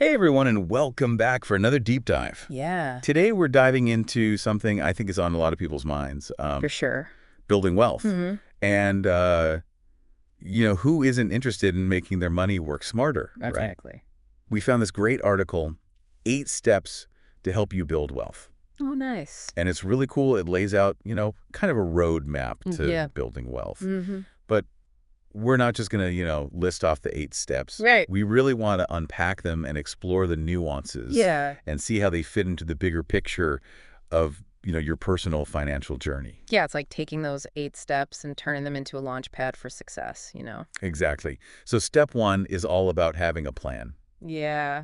Hey everyone, and welcome back for another deep dive. Yeah, Today we're diving into something I think is on a lot of people's minds, for sure. building wealth. Hmm. And, who isn't interested in making their money work smarter, right? Exactly. We found this great article, 8 Steps to Help You Build Wealth. Oh, nice. And it's really cool. It lays out, kind of a roadmap to Yeah. building wealth. Hmm. But we're not just going to, list off the 8 steps. Right. We really want to unpack them and explore the nuances. Yeah. And see how they fit into the bigger picture of, your personal financial journey. Yeah, it's like taking those 8 steps and turning them into a launch pad for success. Exactly. So step 1 is all about having a plan. Yeah.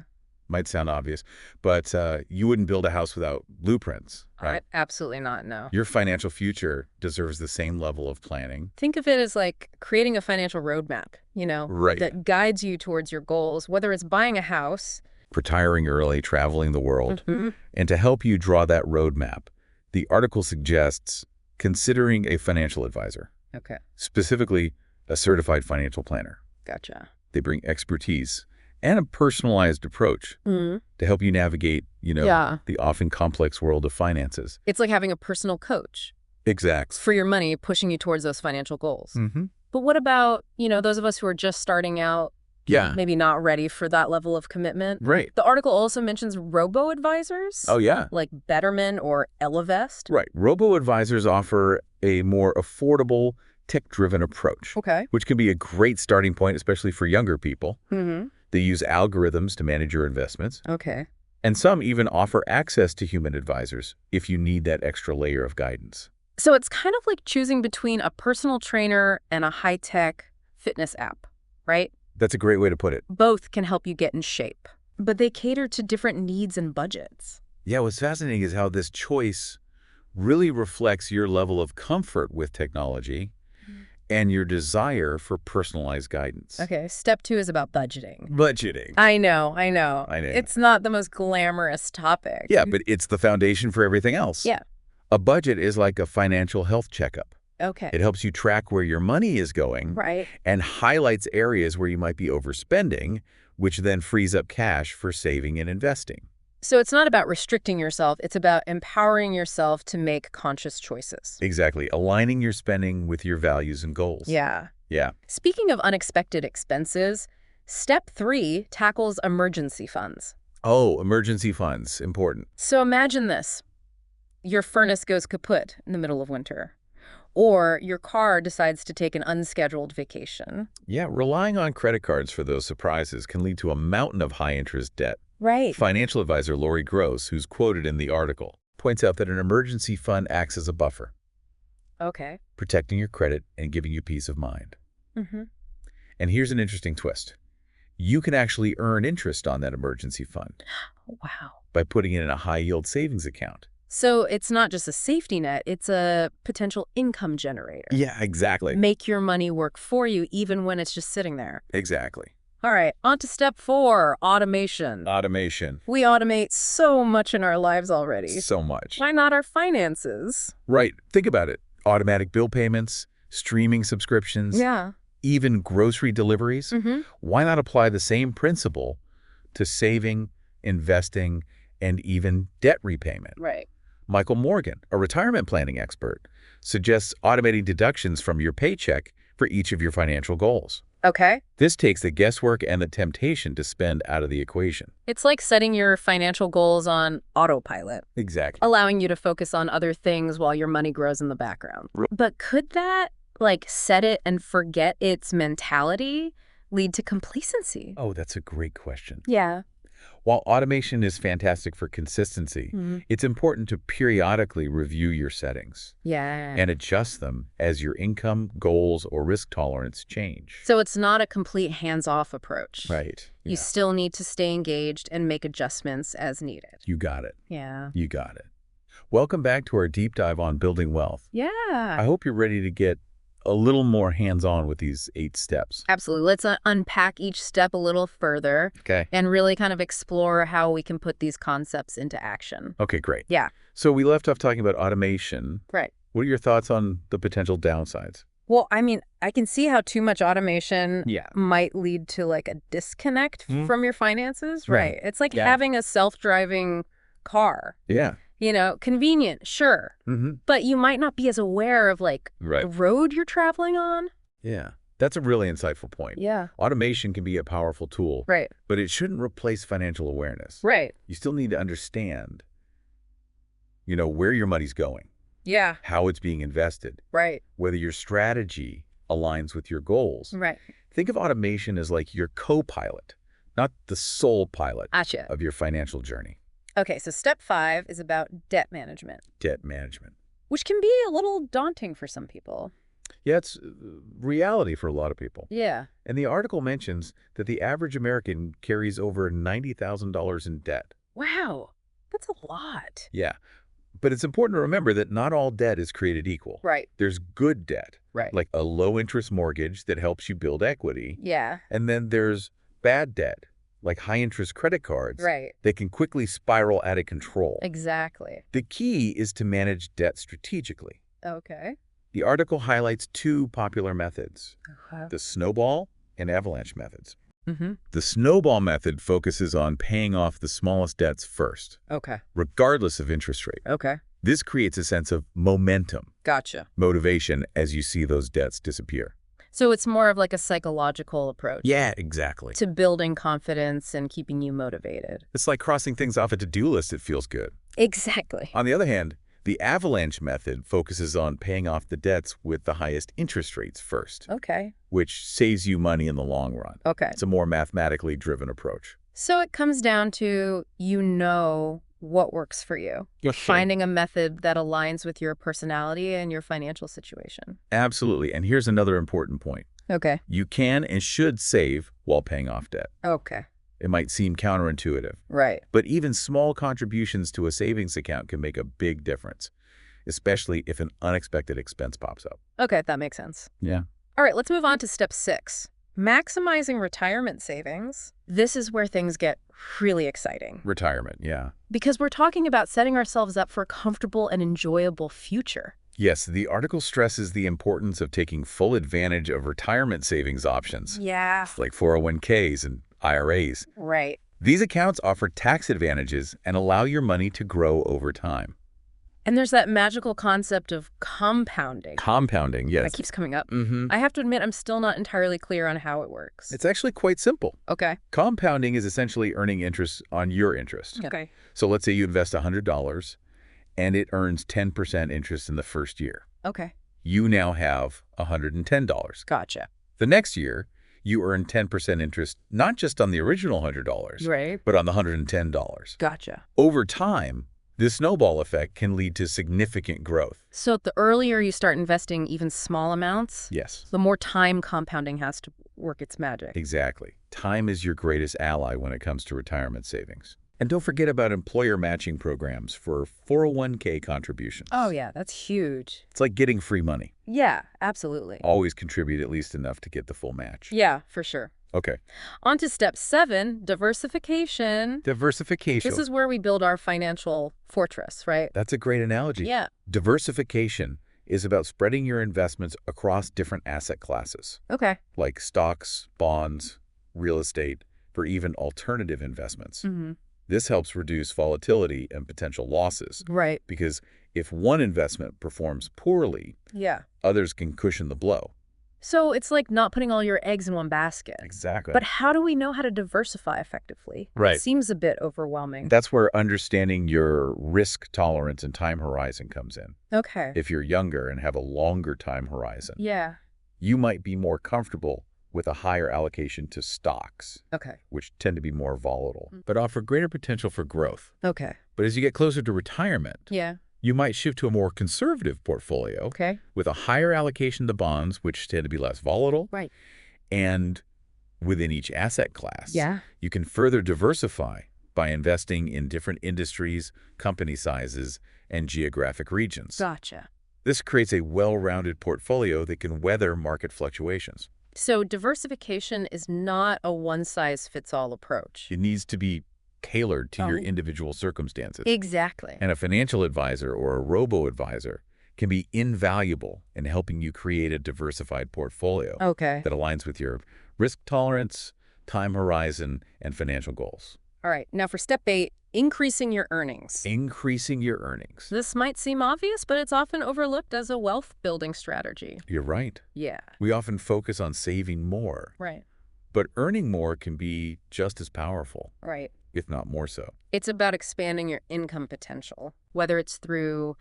Might sound obvious, but you wouldn't build a house without blueprints, right? Absolutely not, no. Your financial future deserves the same level of planning. Think of it as like creating a financial roadmap, Right. that guides you towards your goals, whether it's buying a house. Retiring early, traveling the world. Mhm. And to help you draw that roadmap, the article suggests considering a financial advisor, Okay, specifically a certified financial planner. gotcha. They bring expertise and a personalized approach Mhm. to help you navigate, Yeah. the often complex world of finances. It's like having a personal coach Exact. for your money, pushing you towards those financial goals. Mm-hmm. But what about, those of us who are just starting out, Yeah. maybe not ready for that level of commitment? Right. The article also mentions robo-advisors, Oh, yeah. like Betterment or Ellevest. Right. Robo-advisors offer a more affordable, tech-driven approach, Okay. which can be a great starting point, especially for younger people. Mm-hmm. They use algorithms to manage your investments. Okay. And some even offer access to human advisors if you need that extra layer of guidance. So it's kind of like choosing between a personal trainer and a high-tech fitness app, right? That's a great way to put it. Both can help you get in shape, but they cater to different needs and budgets. Yeah, what's fascinating is how this choice really reflects your level of comfort with technology and your desire for personalized guidance. Okay, step 2 is about budgeting. Budgeting. I know. I know. It's not the most glamorous topic. Yeah, but it's the foundation for everything else. Yeah. A budget is like a financial health checkup. Okay. It helps you track where your money is going Right. and highlights areas where you might be overspending, which then frees up cash for saving and investing. So it's not about restricting yourself. It's about empowering yourself to make conscious choices. Exactly. Aligning your spending with your values and goals. Yeah. Yeah. Speaking of unexpected expenses, step 3 tackles emergency funds. Oh, emergency funds. Important. So imagine this. Your furnace goes kaput in the middle of winter. Or your car decides to take an unscheduled vacation. Yeah, relying on credit cards for those surprises can lead to a mountain of high-interest debt. Right. Financial advisor Lori Gross, who's quoted in the article, points out that an emergency fund acts as a buffer, Okay. protecting your credit and giving you peace of mind. Mm-hmm. And here's an interesting twist. You can actually earn interest on that emergency fund Wow. by putting it in a high-yield savings account. So it's not just a safety net, it's a potential income generator. Yeah, exactly. Make your money work for you even when it's just sitting there. Exactly. All right, on to step 4, automation. Automation. We automate so much in our lives already. So much. Why not our finances? Right. Think about it. Automatic bill payments, streaming subscriptions, Yeah. even grocery deliveries. Mm-hmm. Why not apply the same principle to saving, investing, and even debt repayment? Right. Michael Morgan, a retirement planning expert, suggests automating deductions from your paycheck for each of your financial goals. Okay. This takes the guesswork and the temptation to spend out of the equation. It's like setting your financial goals on autopilot, Exactly. allowing you to focus on other things while your money grows in the background. But could that, set it and forget its mentality lead to complacency? Oh, that's a great question. Yeah. While automation is fantastic for consistency, it's important to periodically review your settings Yeah. and adjust them as your income, goals, or risk tolerance change. So it's not a complete hands-off approach. Right. You still need to stay engaged and make adjustments as needed. You got it. Yeah. You got it. Welcome back to our deep dive on building wealth. I Yeah. hope you're ready to get a little more hands-on with these 8 steps. Absolutely. Let's unpack each step a little further Okay. and really kind of explore how we can put these concepts into action. Okay, great. Yeah. So we left off talking about automation. Right. What are your thoughts on the potential downsides? Well, I mean, I can see how too much automation Yeah. might lead to like a disconnect Mhm. from your finances, Yeah. right? It's like Yeah. having a self-driving car. Yeah. Convenient, sure, Mm-hmm. but you might not be as aware of like Right. the road you're traveling on. Yeah. That's a really insightful point. Yeah. Automation can be a powerful tool, Right. but it shouldn't replace financial awareness. Right. You still need to understand, where your money's going, Yeah. how it's being invested, Right. whether your strategy aligns with your goals. Right. Think of automation as like your co-pilot, not the sole pilot Gotcha. of your financial journey. Okay, so step 5 is about debt management, Debt management. which can be a little daunting for some people. Yeah, it's reality for a lot of people. Yeah. And the article mentions that the average American carries over $90,000 in debt. Wow. That's a lot. Yeah. But it's important to remember that not all debt is created equal. Right. There's good debt, Right. like a low-interest mortgage that helps you build equity. Yeah. And then there's bad debt, like high-interest credit cards Right. that can quickly spiral out of control. Exactly. The key is to manage debt strategically. Okay. The article highlights 2 popular methods, Okay. the snowball and avalanche methods. Mm-hmm. The snowball method focuses on paying off the smallest debts first, Okay. regardless of interest rate. Okay. This creates a sense of momentum, Gotcha. motivation, as you see those debts disappear. So it's more of like a psychological approach. Yeah, exactly. To building confidence and keeping you motivated. It's like crossing things off a to-do list. It feels good. Exactly. On the other hand, the avalanche method focuses on paying off the debts with the highest interest rates first, Okay. which saves you money in the long run. Okay. It's a more mathematically driven approach. So it comes down to what works for you. Finding a method that aligns with your personality and your financial situation. Absolutely. And here's another important point. Okay. You can and should save while paying off debt. Okay. It might seem counterintuitive, Right. but even small contributions to a savings account can make a big difference, especially if an unexpected expense pops up. Okay, that makes sense. Yeah. All right, let's move on to step 6. Maximizing retirement savings. This is where things get really exciting. Retirement, yeah. Because we're talking about setting ourselves up for a comfortable and enjoyable future. Yes, the article stresses the importance of taking full advantage of retirement savings options, Yeah. like 401ks and IRAs. Right. These accounts offer tax advantages and allow your money to grow over time. And there's that magical concept of compounding. Compounding, yes. That keeps coming up. Mm-hmm. I have to admit, I'm still not entirely clear on how it works. It's actually quite simple. Okay. Compounding is essentially earning interest on your interest. Okay. So let's say you invest $100 and it earns 10% interest in the first year. Okay. You now have $110. Gotcha. The next year, you earn 10% interest not just on the original $100, Right. but on the $110. Gotcha. Over time, this snowball effect can lead to significant growth. So the earlier you start investing even small amounts, Yes, the more time compounding has to work its magic. exactly. Time is your greatest ally when it comes to retirement savings. And don't forget about employer matching programs for 401k contributions. Oh, yeah, that's huge. It's like getting free money. Yeah, absolutely. Always contribute at least enough to get the full match. Yeah, for sure. Okay. On to step 7, diversification. Diversification. This is where we build our financial fortress, right? That's a great analogy. Yeah. Diversification is about spreading your investments across different asset classes, Okay. like stocks, bonds, real estate, or even alternative investments. Mm-hmm. This helps reduce volatility and potential losses, Right. because if one investment performs poorly, Yeah. others can cushion the blow. So it's like not putting all your eggs in one basket. Exactly. But how do we know how to diversify effectively? Right. It seems a bit overwhelming. That's where understanding your risk tolerance and time horizon comes in. Okay. If you're younger and have a longer time horizon, Yeah. you might be more comfortable with a higher allocation to stocks, Okay. which tend to be more volatile, but offer greater potential for growth. Okay. But as you get closer to retirement, Yeah. you might shift to a more conservative portfolio Okay. with a higher allocation to bonds, which tend to be less volatile. Right. And within each asset class, Yeah. you can further diversify by investing in different industries, company sizes, and geographic regions. Gotcha. This creates a well-rounded portfolio that can weather market fluctuations. So diversification is not a one-size-fits-all approach. It needs to be tailored to your Oh. individual circumstances. Exactly. And a financial advisor or a robo-advisor can be invaluable in helping you create a diversified portfolio Okay. that aligns with your risk tolerance, time horizon, and financial goals. All right. Now for step 8, increasing your earnings. Increasing your earnings. This might seem obvious, but it's often overlooked as a wealth building strategy. You're right. Yeah. We often focus on saving more, Right. but earning more can be just as powerful, Right. if not more so. It's about expanding your income potential, whether it's through,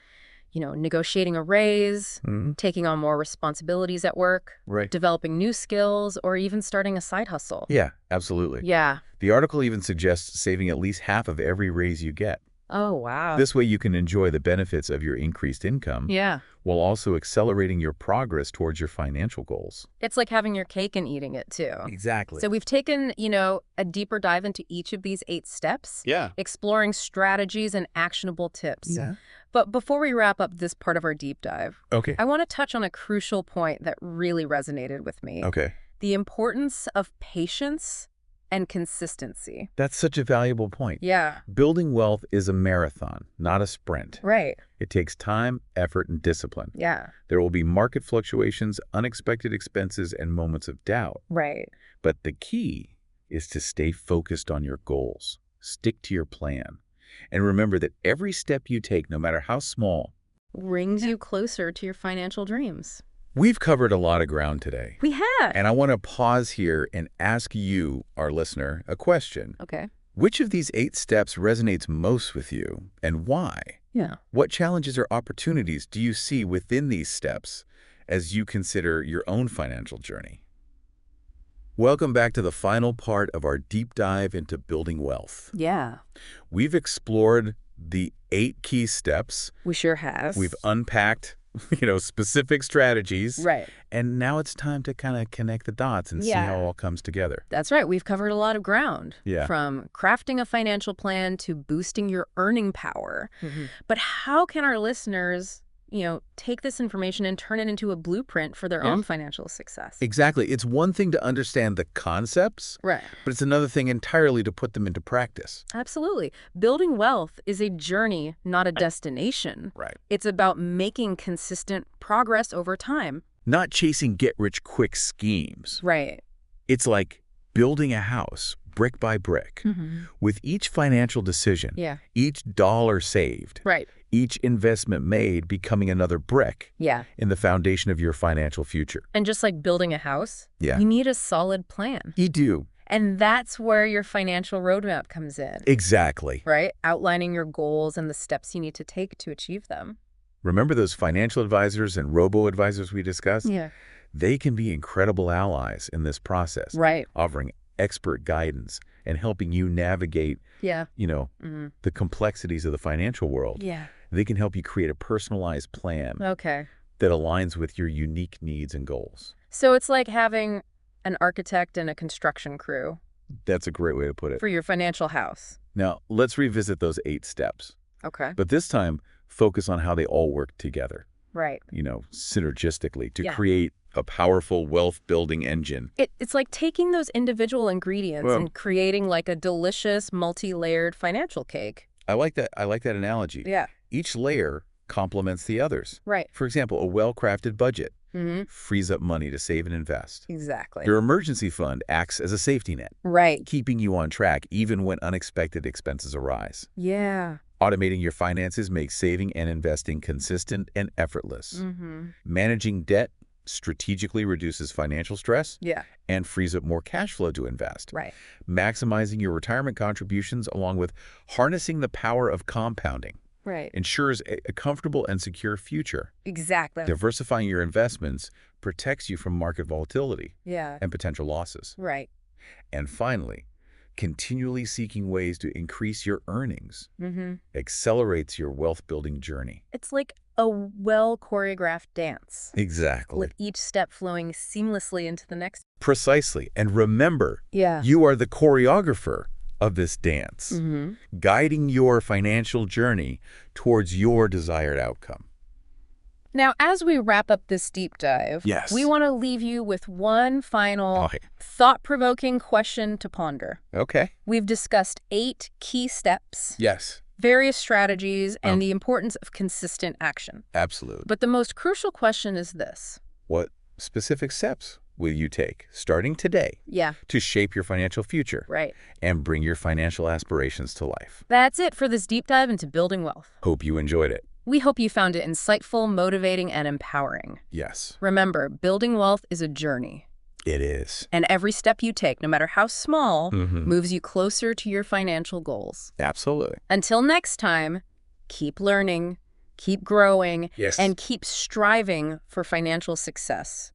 negotiating a raise, taking on more responsibilities at work, Right. developing new skills, or even starting a side hustle. Yeah, absolutely. Yeah. The article even suggests saving at least half of every raise you get. Oh, wow. This way you can enjoy the benefits of your increased income Yeah. while also accelerating your progress towards your financial goals. It's like having your cake and eating it too. Exactly. So we've taken, a deeper dive into each of these 8 steps, Yeah. exploring strategies and actionable tips. Yeah. But before we wrap up this part of our deep dive, Okay. I want to touch on a crucial point that really resonated with me. Okay. The importance of patience and consistency. That's such a valuable point. Yeah. Building wealth is a marathon, not a sprint. Right. It takes time, effort, and discipline. Yeah. There will be market fluctuations, unexpected expenses, and moments of doubt. Right. But the key is to stay focused on your goals. Stick to your plan. And remember that every step you take, no matter how small, Brings you closer to your financial dreams. we've covered a lot of ground today. We have. And I want to pause here and ask you, our listener, a question. Okay. Which of these 8 steps resonates most with you and why? Yeah. What challenges or opportunities do you see within these steps as you consider your own financial journey? Welcome back to the final part of our deep dive into building wealth. Yeah. We've explored the 8 key steps. We sure have. We've unpacked, specific strategies. Right. And now it's time to kind of connect the dots and see Yeah. how it all comes together. That's right. We've covered a lot of ground. Yeah. From crafting a financial plan to boosting your earning power. But how can our listeners, take this information and turn it into a blueprint for their own financial success? Exactly. It's one thing to understand the concepts, Right. but it's another thing entirely to put them into practice. Absolutely. Building wealth is a journey, not a destination. Right. It's about making consistent progress over time. Not chasing get-rich-quick schemes. Right. It's like building a house brick by brick. With each financial decision, Yeah. each dollar saved, Right. each investment made becoming another brick Yeah. in the foundation of your financial future. And just like building a house, Yeah. you need a solid plan. You do. And that's where your financial roadmap comes in, Exactly. right? Outlining your goals and the steps you need to take to achieve them. Remember those financial advisors and robo-advisors we discussed? Yeah. They can be incredible allies in this process, Right. offering expert guidance and helping you navigate, Yeah. the complexities of the financial world. Yeah. They can help you create a personalized plan Okay. that aligns with your unique needs and goals. So it's like having an architect and a construction crew That's a great way to put it. for your financial house. Now, let's revisit those 8 steps, Okay. but this time focus on how they all work together, Right. synergistically to Yeah. create a powerful wealth-building engine. It's like taking those individual ingredients Well- and creating like a delicious, multi-layered financial cake. I like that analogy. Yeah. Each layer complements the others. Right. For example, a well-crafted budget Mm-hmm. frees up money to save and invest. Exactly. Your emergency fund acts as a safety net, Right. keeping you on track even when unexpected expenses arise. Yeah. Automating your finances makes saving and investing consistent and effortless. Mm-hmm. Managing debt strategically reduces financial stress Yeah. and frees up more cash flow to invest. Right. Maximizing your retirement contributions along with harnessing the power of compounding Right. ensures a comfortable and secure future. Exactly. Diversifying your investments protects you from market volatility Yeah. and potential losses. Right. And finally, continually seeking ways to increase your earnings Mm-hmm. accelerates your wealth-building journey. It's like a well-choreographed dance, Exactly. with each step flowing seamlessly into the next. Precisely. And remember, Yeah. you are the choreographer of this dance, Mm-hmm. guiding your financial journey towards your desired outcome. Now, as we wrap up this deep dive, Yes. we want to leave you with one final Okay. thought-provoking question to ponder. Okay. We've discussed 8 key steps, Yes. various strategies, and the importance of consistent action. Absolutely. But the most crucial question is this. What specific steps will you take, starting today, to shape your financial future and bring your financial aspirations to life? That's it for this deep dive into building wealth. Hope you enjoyed it. We hope you found it insightful, motivating, and empowering. Yes. Remember, building wealth is a journey. It is. And every step you take, no matter how small, moves you closer to your financial goals. Absolutely. Until next time, keep learning, keep growing, and keep striving for financial success.